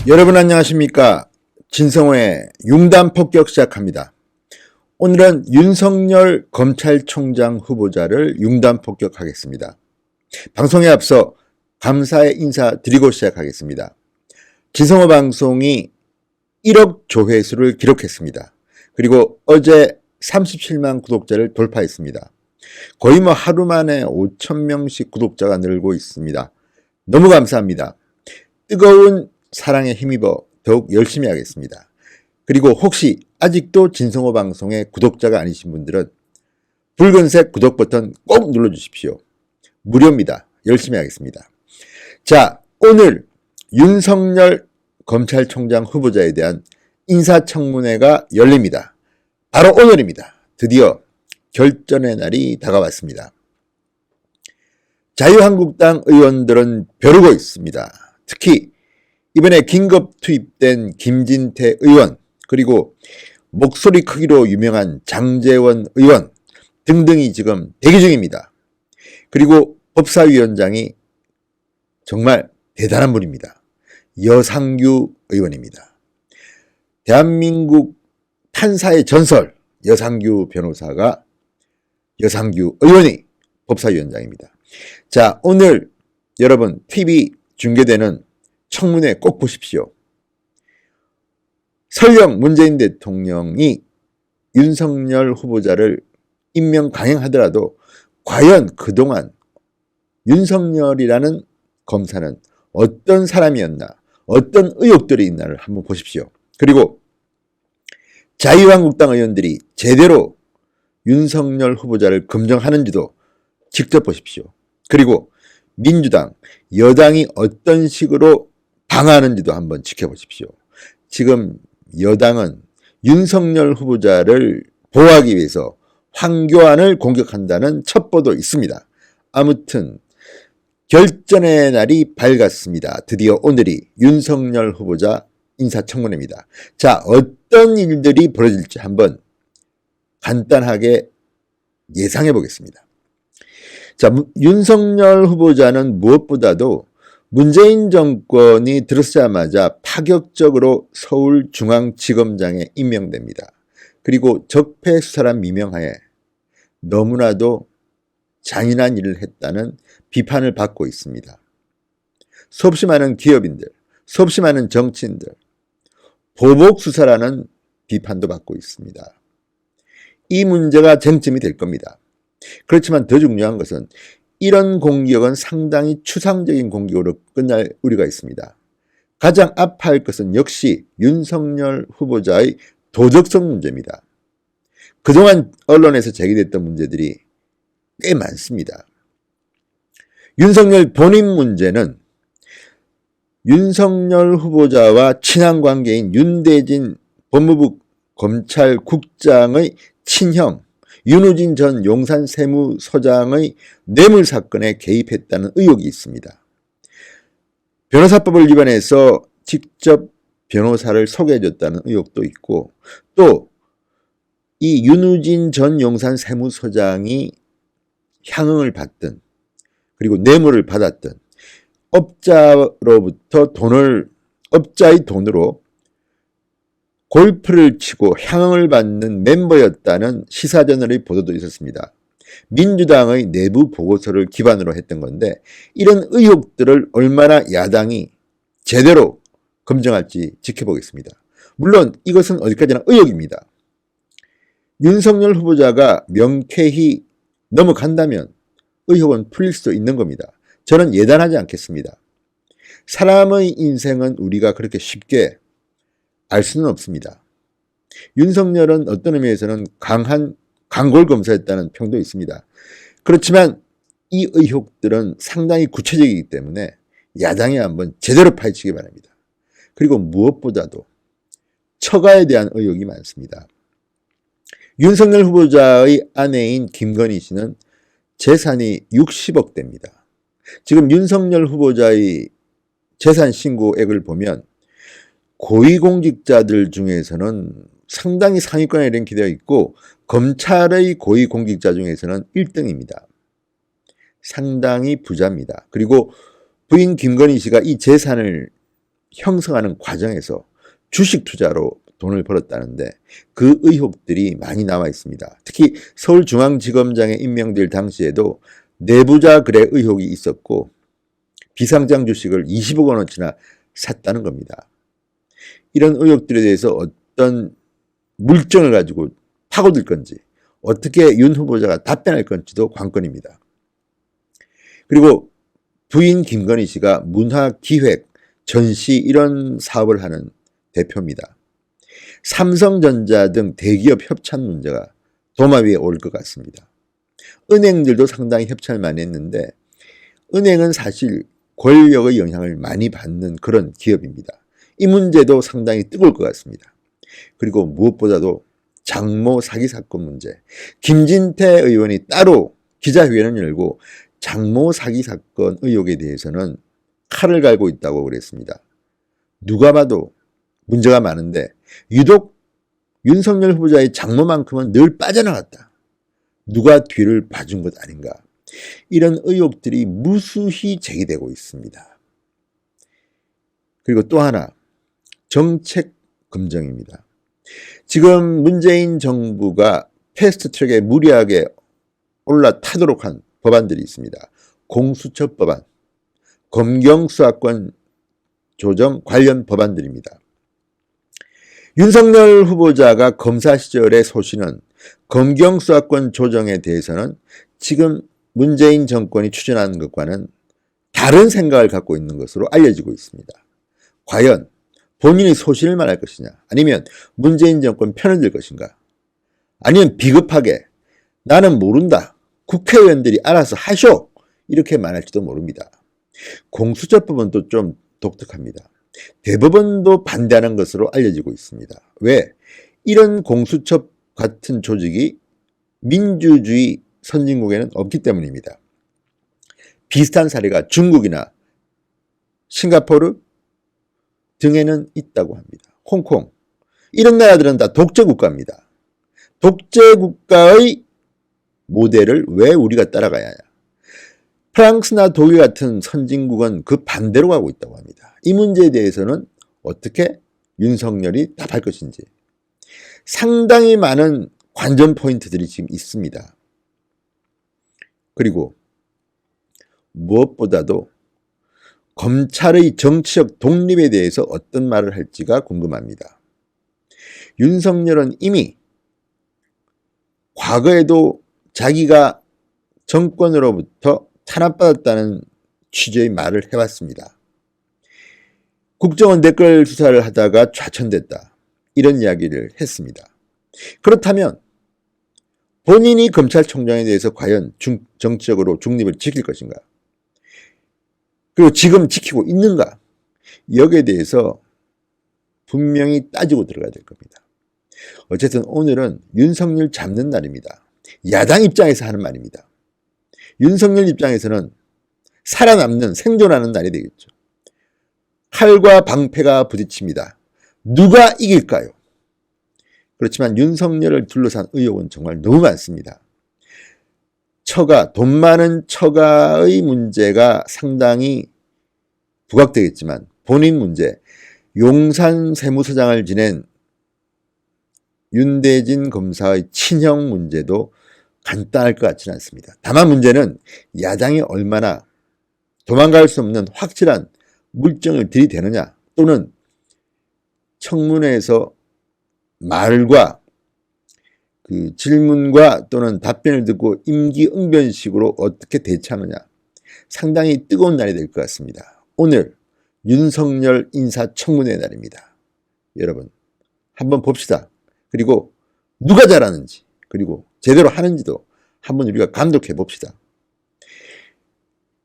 여러분 안녕하십니까? 진성호의 융단 폭격 시작합니다. 오늘은 윤석열 검찰총장 후보자를 융단 폭격하겠습니다. 방송에 앞서 감사의 인사 드리고 시작하겠습니다. 진성호 방송이 1억 조회수를 기록했습니다. 그리고 어제 37만 구독자를 돌파했습니다. 거의 하루 만에 5,000명씩 구독자가 늘고 있습니다. 너무 감사합니다. 뜨거운 사랑에 힘입어 더욱 열심히 하겠습니다. 그리고 혹시 아직도 진성호 방송의 구독자가 아니신 분들은 붉은색 구독 버튼 꼭 눌러주십시오. 무료입니다. 열심히 하겠습니다. 자, 오늘 윤석열 검찰총장 후보자에 대한 인사청문회가 열립니다. 바로 오늘입니다. 드디어 결전의 날이 다가왔습니다. 자유한국당 의원들은 벼르고 있습니다. 특히 이번에 긴급 투입된 김진태 의원, 그리고 목소리 크기로 유명한 장제원 의원 등등이 지금 대기 중입니다. 그리고 법사위원장이 정말 대단한 분입니다. 여상규 의원입니다. 대한민국 판사의 전설 여상규 변호사가 여상규 의원이 법사위원장입니다. 자, 오늘 여러분 TV 중계되는 청문회 꼭 보십시오. 설령 문재인 대통령이 윤석열 후보자를 임명 강행하더라도 과연 그동안 윤석열이라는 검사는 어떤 사람이었나, 어떤 의혹들이 있나를 한번 보십시오. 그리고 자유한국당 의원들이 제대로 윤석열 후보자를 검증하는지도 직접 보십시오. 그리고 민주당, 여당이 어떤 식으로 방어하는지도 한번 지켜보십시오. 지금 여당은 윤석열 후보자를 보호하기 위해서 황교안을 공격한다는 첩보도 있습니다. 아무튼 결전의 날이 밝았습니다. 드디어 오늘이 윤석열 후보자 인사청문회입니다. 자, 어떤 일들이 벌어질지 한번 간단하게 예상해 보겠습니다. 자, 윤석열 후보자는 무엇보다도 문재인 정권이 들어서자마자 파격적으로 서울중앙지검장에 임명됩니다. 그리고 적폐수사란 미명하에 너무나도 잔인한 일을 했다는 비판을 받고 있습니다. 수없이 많은 기업인들, 수없이 많은 정치인들, 보복수사라는 비판도 받고 있습니다. 이 문제가 쟁점이 될 겁니다. 그렇지만 더 중요한 것은 이런 공격은 상당히 추상적인 공격으로 끝날 우려가 있습니다. 가장 아파할 것은 역시 윤석열 후보자의 도덕성 문제입니다. 그동안 언론에서 제기됐던 문제들이 꽤 많습니다. 윤석열 본인 문제는 윤석열 후보자와 친한 관계인 윤대진 법무부 검찰국장의 친형 윤우진 전 용산세무서장의 뇌물사건에 개입했다는 의혹이 있습니다. 변호사법을 위반해서 직접 변호사를 소개해줬다는 의혹도 있고, 또 이 윤우진 전 용산세무서장이 향응을 받든 그리고 뇌물을 받았든 업자로부터 업자의 돈으로 골프를 치고 향응을 받는 멤버였다는 시사저널의 보도도 있었습니다. 민주당의 내부 보고서를 기반으로 했던 건데, 이런 의혹들을 얼마나 야당이 제대로 검증할지 지켜보겠습니다. 물론 이것은 어디까지나 의혹입니다. 윤석열 후보자가 명쾌히 넘어간다면 의혹은 풀릴 수도 있는 겁니다. 저는 예단하지 않겠습니다. 사람의 인생은 우리가 그렇게 쉽게 알 수는 없습니다. 윤석열은 어떤 의미에서는 강한 강골검사였다는 평도 있습니다. 그렇지만 이 의혹들은 상당히 구체적이기 때문에 야당이 한번 제대로 파헤치기 바랍니다. 그리고 무엇보다도 처가에 대한 의혹이 많습니다. 윤석열 후보자의 아내인 김건희 씨는 재산이 60억대입니다. 지금 윤석열 후보자의 재산 신고액을 보면 고위공직자들 중에서는 상당히 상위권에 랭크되어 있고, 검찰의 고위공직자 중에서는 1등입니다. 상당히 부자입니다. 그리고 부인 김건희 씨가 이 재산을 형성하는 과정에서 주식 투자로 돈을 벌었다는데 그 의혹들이 많이 나와 있습니다. 특히 서울중앙지검장에 임명될 당시에도 내부자 거래 의혹이 있었고 비상장 주식을 20억 원어치나 샀다는 겁니다. 이런 의혹들에 대해서 어떤 물증을 가지고 파고들 건지 어떻게 윤 후보자가 답변할 건지도 관건입니다. 그리고 부인 김건희 씨가 문화기획, 전시 이런 사업을 하는 대표입니다. 삼성전자 등 대기업 협찬 문제가 도마 위에 올 것 같습니다. 은행들도 상당히 협찬을 많이 했는데 은행은 사실 권력의 영향을 많이 받는 그런 기업입니다. 이 문제도 상당히 뜨거울 것 같습니다. 그리고 무엇보다도 장모 사기 사건 문제. 김진태 의원이 따로 기자회견을 열고 장모 사기 사건 의혹에 대해서는 칼을 갈고 있다고 그랬습니다. 누가 봐도 문제가 많은데 유독 윤석열 후보자의 장모만큼은 늘 빠져나갔다. 누가 뒤를 봐준 것 아닌가. 이런 의혹들이 무수히 제기되고 있습니다. 그리고 또 하나, 정책 검증입니다. 지금 문재인 정부가 패스트트랙에 무리하게 올라타도록 한 법안들이 있습니다. 공수처 법안, 검경수사권 조정 관련 법안들입니다. 윤석열 후보자가 검사 시절의 소신은 검경수사권 조정에 대해서는 지금 문재인 정권이 추진하는 것과는 다른 생각을 갖고 있는 것으로 알려지고 있습니다. 과연 본인이 소신을 말할 것이냐, 아니면 문재인 정권 편을 들 것인가, 아니면 비겁하게 나는 모른다, 국회의원들이 알아서 하쇼, 이렇게 말할지도 모릅니다. 공수처법은 또 좀 독특합니다. 대법원도 반대하는 것으로 알려지고 있습니다. 왜? 이런 공수처 같은 조직이 민주주의 선진국에는 없기 때문입니다. 비슷한 사례가 중국이나 싱가포르 등에는 있다고 합니다. 홍콩, 이런 나라들은 다 독재국가입니다. 독재국가의 모델을 왜 우리가 따라가야 하냐. 프랑스나 독일 같은 선진국은 그 반대로 가고 있다고 합니다. 이 문제에 대해서는 어떻게 윤석열이 답할 것인지 상당히 많은 관전 포인트들이 지금 있습니다. 그리고 무엇보다도 검찰의 정치적 독립에 대해서 어떤 말을 할지가 궁금합니다. 윤석열은 이미 과거에도 자기가 정권으로부터 탄압받았다는 취지의 말을 해왔습니다. 국정원 댓글 수사를 하다가 좌천됐다, 이런 이야기를 했습니다. 그렇다면 본인이 검찰총장에 대해서 과연 정치적으로 중립을 지킬 것인가? 그리고 지금 지키고 있는가? 여기에 대해서 분명히 따지고 들어가야 될 겁니다. 어쨌든 오늘은 윤석열 잡는 날입니다. 야당 입장에서 하는 말입니다. 윤석열 입장에서는 살아남는, 생존하는 날이 되겠죠. 칼과 방패가 부딪힙니다. 누가 이길까요? 그렇지만 윤석열을 둘러싼 의혹은 정말 너무 많습니다. 처가, 돈 많은 처가의 문제가 상당히 부각되겠지만 본인 문제, 용산 세무서장을 지낸 윤대진 검사의 친형 문제도 간단할 것 같지는 않습니다. 다만 문제는 야당이 얼마나 도망갈 수 없는 확실한 물증을 들이대느냐, 또는 청문회에서 말과 그 질문과 또는 답변을 듣고 임기응변식으로 어떻게 대처하느냐, 상당히 뜨거운 날이 될 것 같습니다. 오늘 윤석열 인사청문회 날입니다. 여러분 한번 봅시다. 그리고 누가 잘하는지, 그리고 제대로 하는지도 한번 우리가 감독해 봅시다.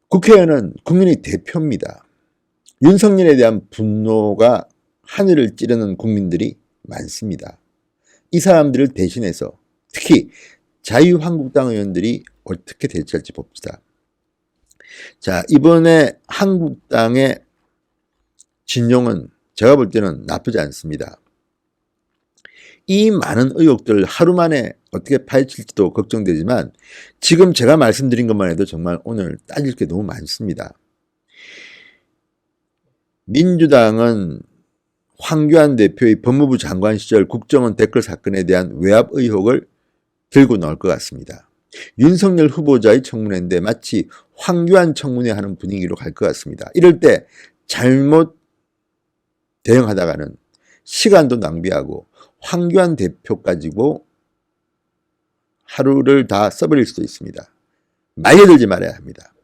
국회의원은 국민의 대표입니다. 윤석열에 대한 분노가 하늘을 찌르는 국민들이 많습니다. 이 사람들을 대신해서 특히 자유한국당 의원들이 어떻게 대처할지 봅시다. 자, 이번에 한국당의 진용은 제가 볼 때는 나쁘지 않습니다. 이 많은 의혹들 하루 만에 어떻게 파헤칠지도 걱정되지만 지금 제가 말씀드린 것만 해도 정말 오늘 따질 게 너무 많습니다. 민주당은 황교안 대표의 법무부 장관 시절 국정원 댓글 사건에 대한 외압 의혹을 들고 나올 것 같습니다. 윤석열 후보자의 청문회인데 마치 황교안 청문회 하는 분위기로 갈 것 같습니다. 이럴 때 잘못 대응하다가는 시간도 낭비하고 황교안 대표 가지고 하루를 다 써버릴 수도 있습니다. 말려들지 말아야 합니다.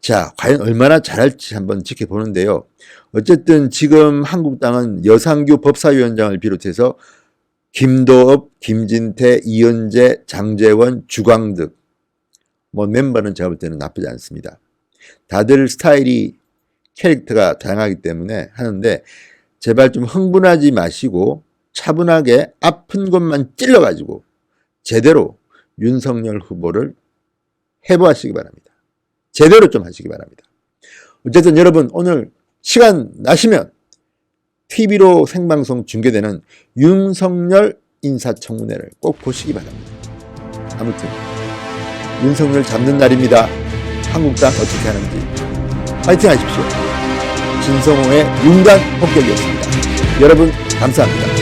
자, 과연 얼마나 잘할지 한번 지켜보는데요. 어쨌든 지금 한국당은 여상규 법사위원장을 비롯해서 김도읍, 김진태, 이현재, 장제원, 주광득 멤버는 제가 볼 때는 나쁘지 않습니다. 다들 스타일이 캐릭터가 다양하기 때문에 하는데 제발 좀 흥분하지 마시고 차분하게 아픈 것만 찔러가지고 제대로 윤석열 후보를 해부하시기 바랍니다. 제대로 좀 하시기 바랍니다. 어쨌든 여러분 오늘 시간 나시면 TV로 생방송 중계되는 윤석열 인사청문회를 꼭 보시기 바랍니다. 아무튼 윤석열 잡는 날입니다. 한국당 어떻게 하는지 파이팅 하십시오. 진성호의 윤단 폭격이었습니다. 여러분 감사합니다.